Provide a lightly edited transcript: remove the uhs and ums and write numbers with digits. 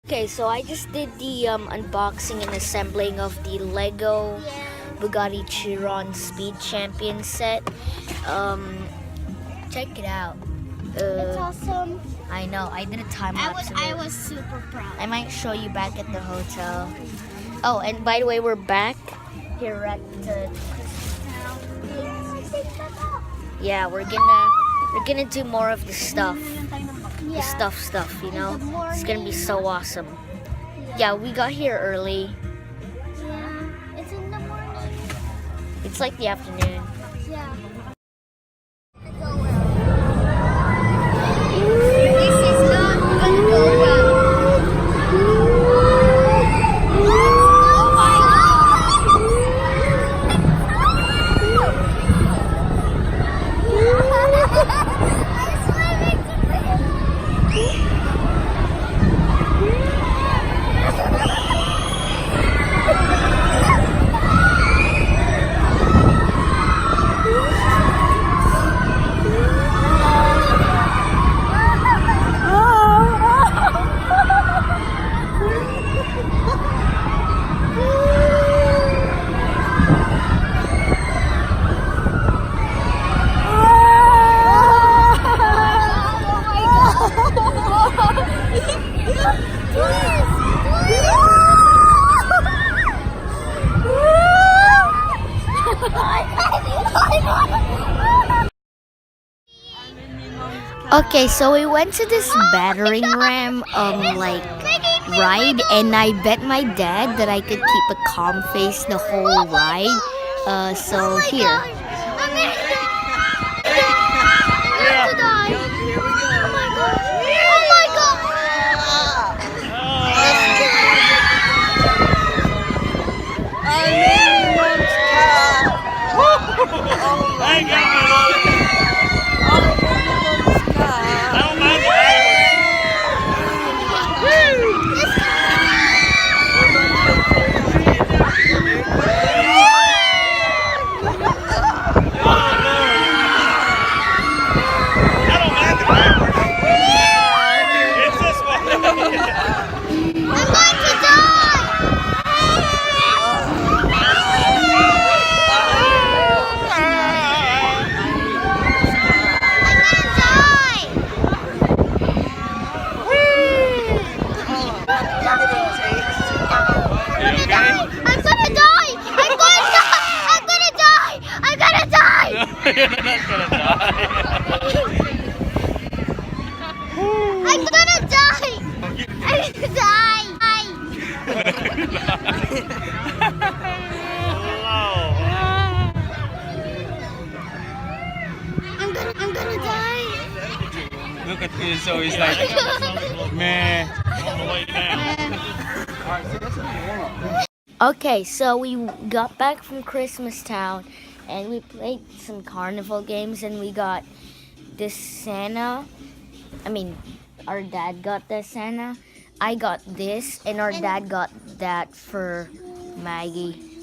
Okay, so I just did the unboxing and assembling of the Lego Bugatti Chiron Speed Champion set. Check it out. It's awesome. I know, I did a time lapse of it. I was super proud. I might show you back at the hotel. Oh, and by the way, we're back here at the yeah, we're gonna do more of the stuff. The stuff, you know? It's gonna be so awesome. Yeah, we got here early. Yeah, it's in the morning. It's like the afternoon. Yeah. Okay, so we went to this battering ram ride, and I bet my dad that I could keep a calm face the whole ride. So here. You're not gonna die. I'm gonna die. I'm gonna die. I'm gonna die. Look at this, so he's like, meh. Okay, so we got back from Christmas Town and we played some carnival games, and we got this Santa. I mean, our dad got the Santa. I got this, and our dad got that for Maggie.